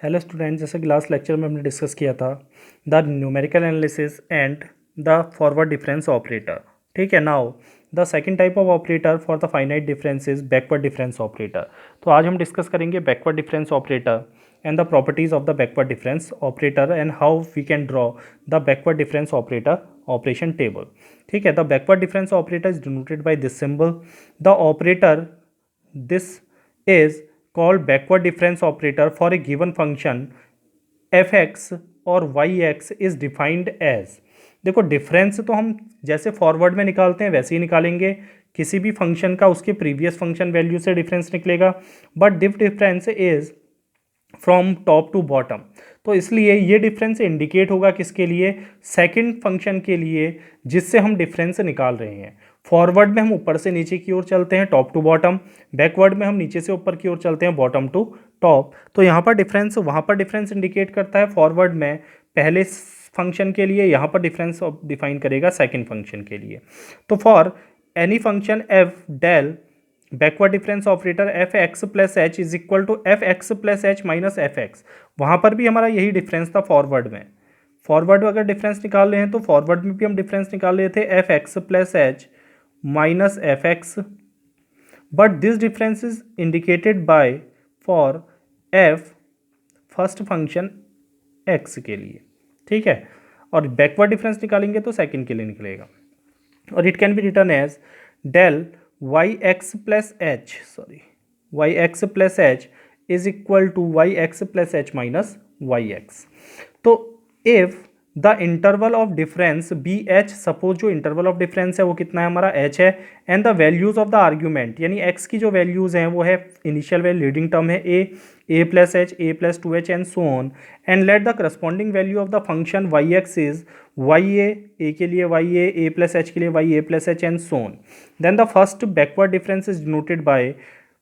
Hello student, जैसे कि last lecture में हमने डिस्कस किया था the numerical analysis and the forward difference operator. ठीक है, now the second type of operator for the finite difference is backward difference operator. तो आज हम डिस्कस करेंगे backward difference operator and the properties of the backward difference operator and how we can draw the backward difference operator operation table. ठीक है, the backward difference operator is denoted by this symbol. The operator this is called backward difference operator for a given function fx और yx is defined as। देखो, difference तो हम जैसे forward में निकालते हैं वैसे ही निकालेंगे। किसी भी फंक्शन का उसके प्रीवियस फंक्शन वैल्यू से डिफरेंस निकलेगा, but this difference is from top to bottom. तो इसलिए ये डिफरेंस इंडिकेट होगा किसके लिए? सेकंड फंक्शन के लिए जिससे हम डिफरेंस निकाल रहे हैं। फॉरवर्ड में हम ऊपर से नीचे की ओर चलते हैं, टॉप टू बॉटम। बैकवर्ड में हम नीचे से ऊपर की ओर चलते हैं, बॉटम टू टॉप। तो यहाँ पर डिफरेंस, वहाँ पर डिफरेंस इंडिकेट करता है फॉरवर्ड में पहले फंक्शन के लिए, यहाँ पर डिफरेंस डिफाइन करेगा सेकंड फंक्शन के लिए। तो for any function F del backward difference operator F x plus H is equal to F x plus H minus F X. वहाँ पर भी हमारा यही डिफरेंस था फॉरवर्ड में। फॉरवर्ड में अगर डिफरेंस निकाल रहे हैं तो फॉरवर्ड में भी हम डिफरेंस निकाल रहे थे F x plus H minus F x, but this difference is indicated by for F first function x के लिए। ठीक है, और बैकवर्ड डिफरेंस निकालेंगे तो सेकंड के लिए निकलेगा, और it can be written as del y x plus h y x plus H is equal to y x plus H minus y x. तो if the interval of difference be h, suppose जो interval of difference है वो कितना है हमारा h है, and the values of the argument यानी x की जो वैल्यूज हैं वो है इनिशियल वैल्यू लीडिंग टर्म है a plus h, a plus two h and so on, and let the corresponding value of the function Y x is y a के लिए y a plus h के लिए y a plus h and so on. Then the first backward difference is denoted by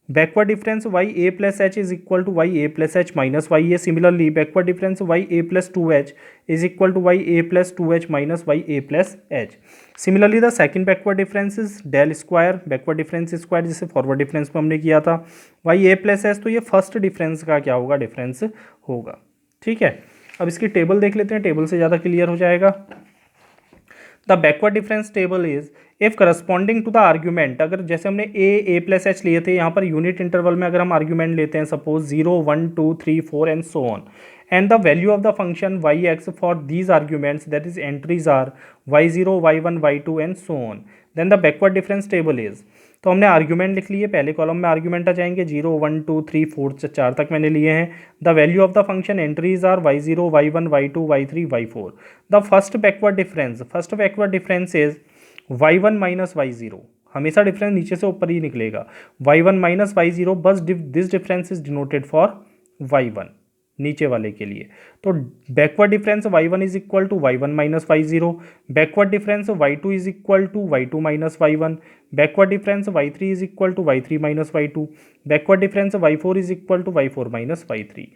backward difference y a plus h is equal to y a plus h minus y a. Similarly, backward difference y a plus 2h is equal to y a plus 2h minus y a plus h. Similarly, the second backward difference is del square, backward difference square, जिसे forward difference में हमने किया था y a plus h। तो ये first difference का क्या होगा? डिफरेंस होगा। ठीक है, अब इसकी टेबल देख लेते हैं, टेबल से ज़्यादा क्लियर हो जाएगा। The backward difference table is if corresponding to the argument, अगर जैसे हमने ए प्लस एच लिए थे, यहाँ पर यूनिट इंटरवल में अगर हम आर्ग्यूमेंट लेते हैं suppose 0 1 2 3 4 and so on, and the value of the function Y X for these arguments that is entries are y0 y1 y2 and so on, then the backward difference table is. तो हमने argument लिख लिए, पहले column में argument आ जाएंगे 0 1 2 3 4 4 तक मैंने लिए हैं। The value of the function entries are y0 y1 y2 y3 y4। The first backward difference is y1 minus y0। हमेशा डिफरेंस नीचे से ऊपर ही निकलेगा, y1 माइनस y0, बस this difference is denoted for y1 नीचे वाले के लिए। तो backward difference y1 is equal to y1 minus y0, backward difference y2 is equal to y2 minus y1, backward difference y3 is equal to y3 minus y2, backward difference y4 is equal to y4 minus y3।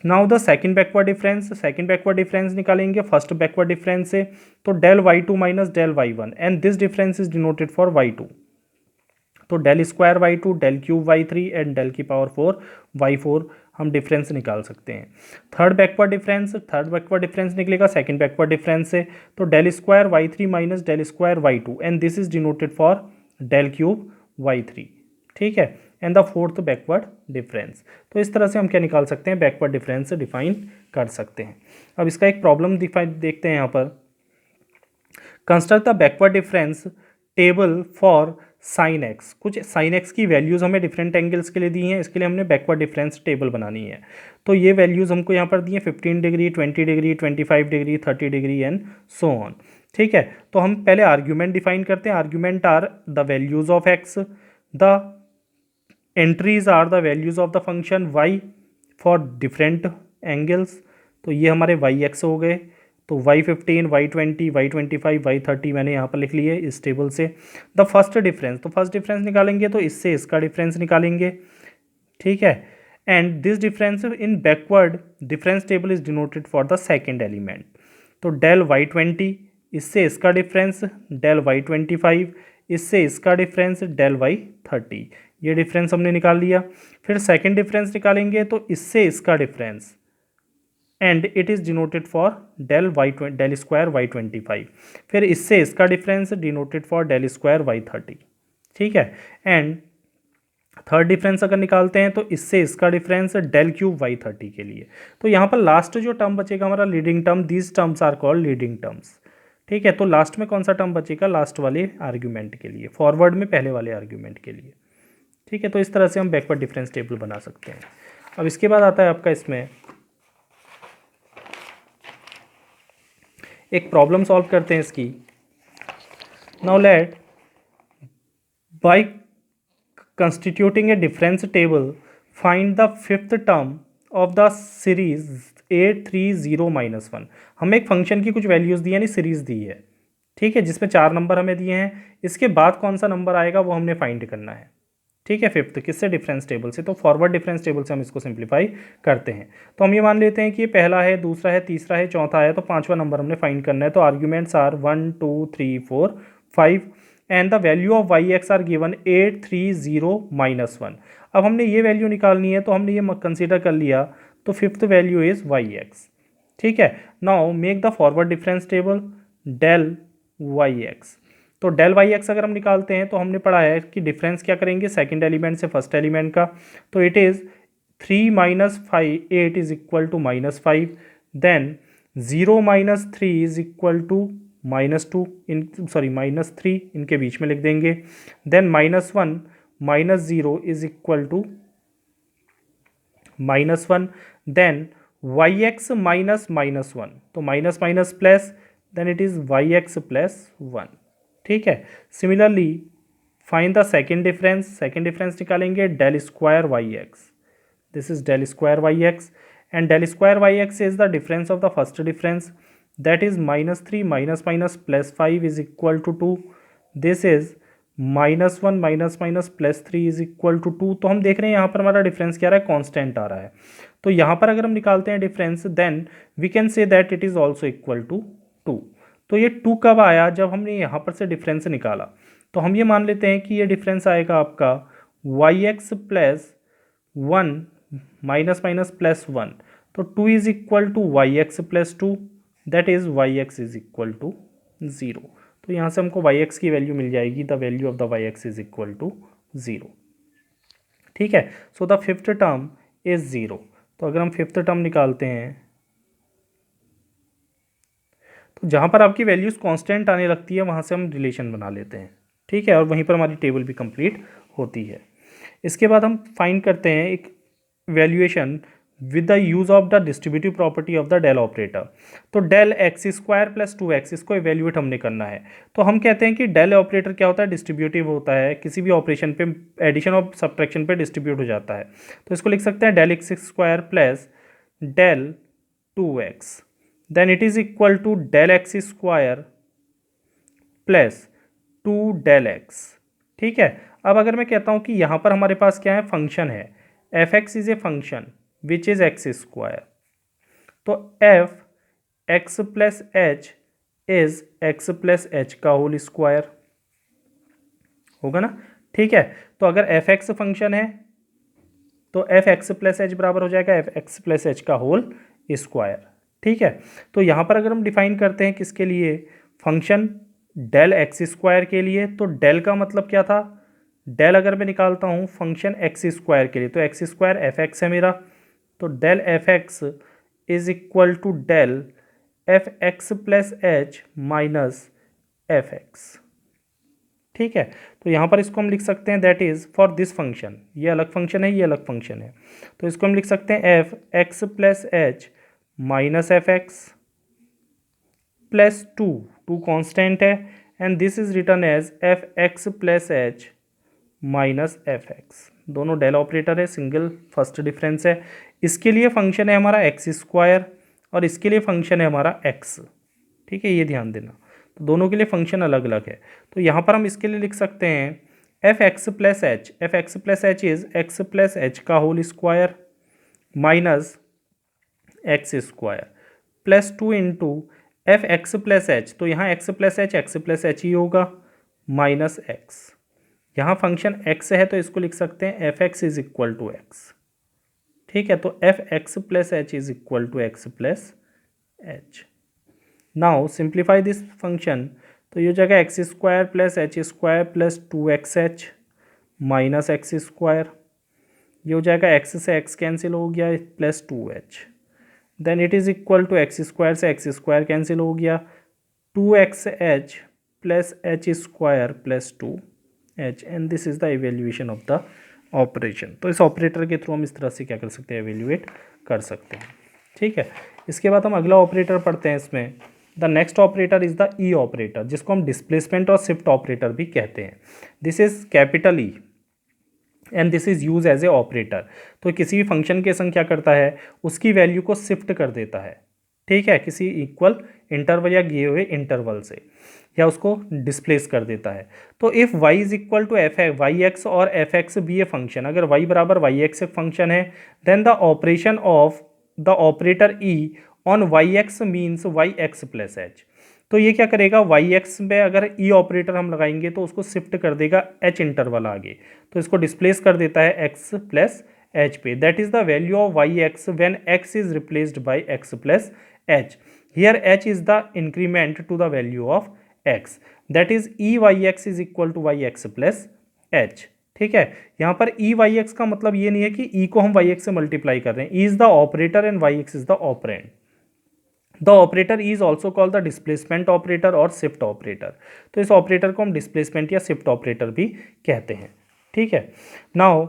Now the second backward difference निकालेंगे first backward difference से, तो del y2 minus del y1, and this difference is denoted for y2। तो del square y2, del cube y3 and del की power 4 y4 हम difference निकाल सकते हैं। Third backward difference निकलेगा सेकंड बैकवर्ड डिफरेंस से, तो del square y3 minus del square y2, and this is denoted for del cube y3। ठीक है, and the fourth backward difference. तो इस तरह से हम क्या निकाल सकते हैं? बैकवर्ड डिफरेंस डिफाइन कर सकते हैं। अब इसका एक प्रॉब्लम देखते हैं यहाँ पर। Construct the backward difference table for sine x. कुछ साइन एक्स की वैल्यूज़ हमें डिफरेंट एंगल्स के लिए दी हैं, इसके लिए हमने बैकवर्ड डिफरेंस टेबल बनानी है। तो ये वैल्यूज़ हमको यहाँ पर दी हैं 15 degree 20 degree 25 degree 30 degree and so on. ठीक है, तो हम पहले आर्ग्यूमेंट डिफाइन करते हैं। Argument are the values of x, the entries are the values of the function y for different angles. तो ये हमारे वाई एक्स हो गए, तो y15 y20 y25 y30 मैंने यहाँ पर लिख लिए इस टेबल से। द फर्स्ट डिफरेंस निकालेंगे तो इससे इसका डिफरेंस निकालेंगे। ठीक है, and this difference in backward difference table is denoted for the second element. तो डेल y20 इससे इसका डिफरेंस, डेल y25 इससे इसका डिफरेंस, डेल y30, ये डिफरेंस हमने निकाल लिया। फिर सेकंड डिफरेंस निकालेंगे तो इससे इसका difference, and it is denoted for del square y25। फिर इससे इसका difference denoted for del square y30। ठीक है, एंड थर्ड डिफरेंस अगर निकालते हैं तो इससे इसका डिफरेंस डेल क्यूब y30 के लिए। तो यहाँ पर लास्ट जो टर्म बचेगा हमारा leading term, these terms are called leading terms. ठीक है, तो लास्ट में कौन सा टर्म बचेगा? लास्ट वाले आर्ग्यूमेंट के लिए, फॉरवर्ड में पहले वाले आर्ग्यूमेंट के लिए। ठीक है, तो इस तरह से हम बैकवर्ड डिफरेंस टेबल बना सकते हैं। अब इसके बाद आता है आपका इसमें एक प्रॉब्लम सॉल्व करते हैं इसकी। Now let by constituting a difference table find the fifth term of the series 830-1। हमें एक फंक्शन की कुछ वैल्यूज़ दी है, यानी सीरीज़ दी है। ठीक है, जिसमें 4 नंबर हमें दिए हैं, इसके बाद कौन सा नंबर आएगा वो हमने फाइंड करना है। ठीक है, फिफ्थ किससे? डिफरेंस टेबल से। तो फॉरवर्ड डिफरेंस टेबल से हम इसको सिंप्लीफाई करते हैं। तो हम ये मान लेते हैं कि ये पहला है, दूसरा है, तीसरा है, चौथा है, तो 5वां नंबर हमने फाइंड करना है। तो arguments are 1 2 3 4 5 and the value of y x are given 830-1। अब हमने ये वैल्यू निकालनी है, तो हमने ये कंसीडर कर लिया, तो fifth value is y x. ठीक है, now make the forward difference table del y x. तो डेल वाई एक्स अगर हम निकालते हैं तो हमने पढ़ा है कि डिफरेंस क्या करेंगे सेकंड एलिमेंट से फर्स्ट एलिमेंट का। तो it is 3 - 5 8 is equal to -5, then 0 - 3 is equal to -2, -3 इनके बीच में लिख देंगे, then -1 - 0 is equal to -1, then y x -1, तो minus minus plus, then it is y x plus 1। ठीक है, similarly find the second difference निकालेंगे del square y x, this is del square y x, and del square y x is the difference of the first difference, that is -3 - +5 is equal to 2, this is -1 - +3 is equal to 2। तो हम देख रहे हैं यहाँ पर हमारा difference क्या आ रहा है? कांस्टेंट आ रहा है। तो यहाँ पर अगर हम निकालते हैं difference, then we can say that it is also equal to 2। तो ये 2 कब आया? जब हमने यहाँ पर से डिफरेंस निकाला। तो हम ये मान लेते हैं कि ये डिफरेंस आएगा आपका वाई एक्स प्लस 1 -+1। तो 2 is equal to y x plus 2, that is y x is equal to 0। तो यहाँ से हमको वाई एक्स की वैल्यू मिल जाएगी, the value of the y x is equal to 0। ठीक है, so the fifth term is 0। तो अगर हम फिफ्थ टर्म निकालते हैं तो जहाँ पर आपकी वैल्यूज़ कांस्टेंट आने लगती है वहाँ से हम रिलेशन बना लेते हैं। ठीक है, और वहीं पर हमारी टेबल भी कंप्लीट होती है। इसके बाद हम फाइंड करते हैं एक valuation with the use of the distributive property of the del operator. तो del x square plus 2x इसको इवेल्यूएट हमने करना है। तो हम कहते हैं कि डेल ऑपरेटर क्या होता है? डिस्ट्रीब्यूटिव होता है, किसी भी ऑपरेशन पे एडिशन और सब्ट्रैक्शन पे डिस्ट्रीब्यूट हो जाता है। तो इसको लिख सकते हैं del x square plus del 2x, then it is equal to del x square plus 2 del x. ठीक है, अब अगर मैं कहता हूँ कि यहाँ पर हमारे पास क्या है? फंक्शन है, f x is a function which is x square. तो f x plus h is x plus h का होल स्क्वायर होगा ना। ठीक है, तो अगर एफ एक्स फंक्शन है तो एफ एक्स प्लस एच बराबर हो जाएगा एफ एक्स प्लस एच का होल स्क्वायर। ठीक है, तो यहाँ पर अगर हम डिफाइन करते हैं किसके लिए? फंक्शन डेल एक्स स्क्वायर के लिए। तो डेल का मतलब क्या था? डेल अगर मैं निकालता हूँ फंक्शन एक्स स्क्वायर के लिए, तो एक्स स्क्वायर एफ एक्स है मेरा। तो del f x is equal to del f x plus H minus F x. ठीक है, तो यहाँ पर इसको हम लिख सकते हैं that is for this function, ये अलग फंक्शन है, ये अलग फंक्शन है। तो इसको हम लिख सकते हैं f x plus H minus F x plus 2 constant है, and this is written as f x plus H minus F x. दोनों डेल ऑपरेटर है, सिंगल फर्स्ट डिफरेंस है। इसके लिए फंक्शन है हमारा एक्स स्क्वायर और इसके लिए फंक्शन है हमारा एक्स। ठीक है, ये ध्यान देना, तो दोनों के लिए फंक्शन अलग अलग है। तो यहाँ पर हम इसके लिए लिख सकते हैं f x plus h, f x plus H is x plus h का whole square minus x square plus 2 into f x plus h. तो यहाँ एक्स प्लस एच ही होगा माइनस एक्स। यहाँ फंक्शन एक्स है तो इसको लिख सकते हैं f x is equal to x. ठीक है, तो f x plus H is equal to x plus h. Now simplify this function, तो ये हो जाएगा x square plus h square plus 2xh minus x square, ये हो जाएगा एक्स से एक्स कैंसिल हो गया plus 2h, then it is equal to x square से एक्स स्क्वायर कैंसिल हो गया 2xh plus h square plus 2h, and this is the evaluation of the operation. तो इस ऑपरेटर के थ्रू हम इस तरह से क्या कर सकते हैं, एवेल्यूएट कर सकते हैं। ठीक है, इसके बाद हम अगला ऑपरेटर पढ़ते हैं। इसमें the next operator is the E operator, जिसको हम डिस्प्लेसमेंट और शिफ्ट ऑपरेटर भी कहते हैं। This is capital E and this is use as a operator. तो किसी भी फंक्शन के संग क्या करता है, उसकी वैल्यू को शिफ्ट कर देता है, ठीक है, किसी इक्वल इंटरवल या दिए हुए इंटरवल से, या उसको डिस्प्लेस कर देता है। तो if y is equal to f y x और एफ एक्स भी ए फंक्शन, अगर y बराबर वाई एक्स एक फंक्शन है, then the operation of the operator E on y x means y x plus h. तो ये क्या करेगा, वाई एक्स में अगर ई ऑपरेटर हम लगाएंगे तो उसको शिफ्ट कर देगा एच इंटरवल आगे, तो इसको डिस्प्लेस कर देता है एक्स प्लस एच पे। That is the value of y x when x is replaced by x plus h. Here h is the increment to the value of x, that is E y x is equal to y x plus h. ठीक है, यहाँ पर ई y x का मतलब ये नहीं है कि ई को हम वाई एक्स से मल्टीप्लाई कर रहे हैं, E is the operator and y x is the operand. The operator is also called the displacement operator और शिफ्ट ऑपरेटर। तो इस ऑपरेटर को हम डिस्प्लेसमेंट या शिफ्ट ऑपरेटर भी कहते हैं। ठीक है, now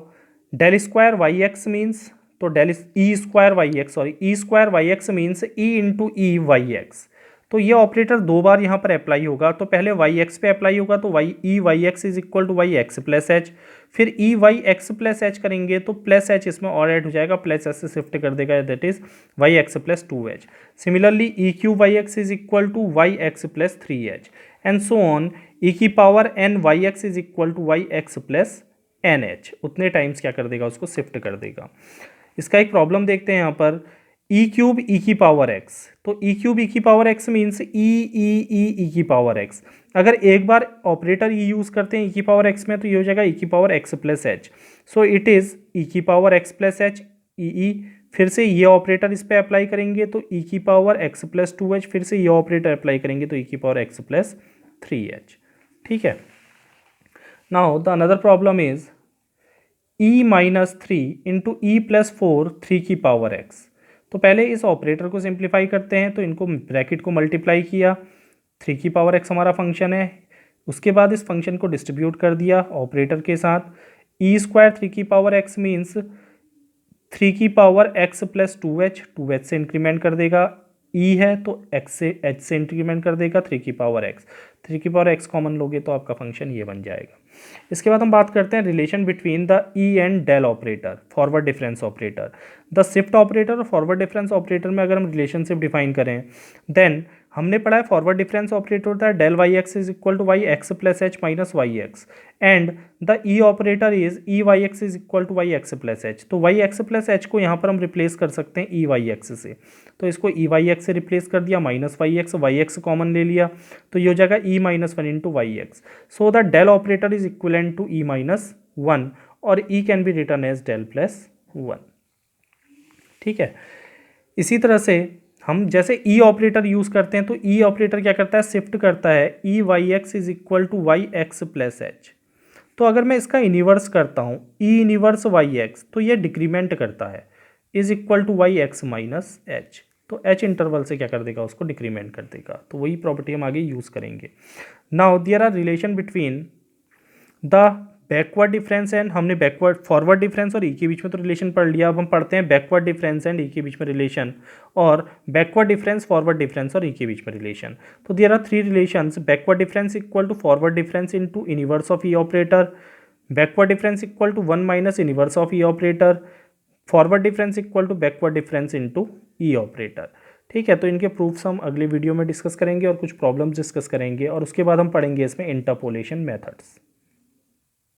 del square y x means, तो del e square y x, sorry e square y x means e into e y x. तो ये ऑपरेटर दो बार यहाँ पर अप्लाई होगा, तो पहले वाई एक्स पे अप्लाई होगा, तो y e y x is equal to y x plus h, फिर e y x plus h करेंगे तो प्लस एच इसमें और ऐड हो जाएगा, प्लस एच से शिफ्ट कर देगा, that is y x plus 2h। Similarly e q y x is equal to y x plus 3h and so on, e की power n y x is equal to y x plus n h, उतने times क्या कर देगा, उसको shift कर देगा। इसका एक प्रॉब्लम देखते हैं यहाँ पर, ई क्यूब ई की पावर एक्स, तो ई क्यूब ई की पावर एक्स मीन्स ई की पावर एक्स। अगर एक बार ऑपरेटर ई यूज़ करते हैं ई की पावर एक्स में, तो ये हो जाएगा ई की power x plus h, so it is e की power x plus h e. फिर से ये ऑपरेटर इस पर अप्लाई करेंगे तो ई की पावर एक्स प्लस 2h, फिर से ये ऑपरेटर अप्लाई करेंगे तो ई की पावर एक्स प्लस 3h। ठीक है, now the another problem is E minus 3 into E plus 4 3 की पावर एक्स। तो पहले इस ऑपरेटर को सिंप्लीफाई करते हैं, तो इनको ब्रैकेट को मल्टीप्लाई किया, 3 की पावर एक्स हमारा फंक्शन है, उसके बाद इस फंक्शन को डिस्ट्रीब्यूट कर दिया ऑपरेटर के साथ। ई स्क्वायर 3 की पावर एक्स मीन्स 3 की पावर एक्स प्लस 2h से इंक्रीमेंट कर देगा, ई है तो एक्स से एच से इंक्रीमेंट कर देगा 3 की पावर एक्स, 3 की पावर एक्स कॉमन लोगे तो आपका फंक्शन ये बन जाएगा। इसके बाद हम बात करते हैं relation between the E and del operator, forward difference operator. The shift operator और फॉरवर्ड डिफरेंस ऑपरेटर में अगर हम रिलेशनशिप डिफाइन करें, देन हमने पढ़ा है फॉरवर्ड डिफरेंस ऑपरेटर होता है del y x is equal to y x plus H minus y x, and the E operator is E y x is equal to y x plus h. तो y x plus h को यहाँ पर हम replace कर सकते हैं ई y x से, तो इसको ई वाई एक्स से रिप्लेस कर दिया, माइनस वाई एक्स कॉमन ले लिया, तो ये हो जाएगा e minus 1 into y x. So the del operator is equivalent to e minus 1 और e can be written as del plus 1। ठीक है, इसी तरह से हम जैसे ई ऑपरेटर यूज़ करते हैं, तो ई ऑपरेटर क्या करता है, शिफ्ट करता है E y x is equal to y x plus h. तो अगर मैं इसका इनिवर्स करता हूँ ई इनिवर्स वाई एक्स, तो ये डिक्रीमेंट करता है, is equal to y x minus h, तो एच इंटरवल से क्या कर देगा, उसको डिक्रीमेंट कर देगा। तो वही प्रॉपर्टी हम आगे यूज़ करेंगे। Now there are relation between the backward difference and, हमने बैकवर्ड फॉरवर्ड डिफरेंस और ई के बीच में तो रिलेशन पढ़ लिया, अब हम पढ़ते हैं बैकवर्ड डिफरेंस एंड ई के बीच में रिलेशन, और बैकवर्ड डिफरेंस फॉरवर्ड डिफरेंस और ई के बीच में रिलेशन। तो there are 3 relations, backward difference equal to forward difference into inverse of E operator, backward difference equal to 1 minus inverse of E operator, forward difference equal to backward difference into E operator. ठीक है, तो इनके proofs हम अगले video में discuss करेंगे और कुछ प्रॉब्लम्स डिस्कस करेंगे, और उसके बाद हम पढ़ेंगे इसमें इंटरपोलेशन मेथड्स।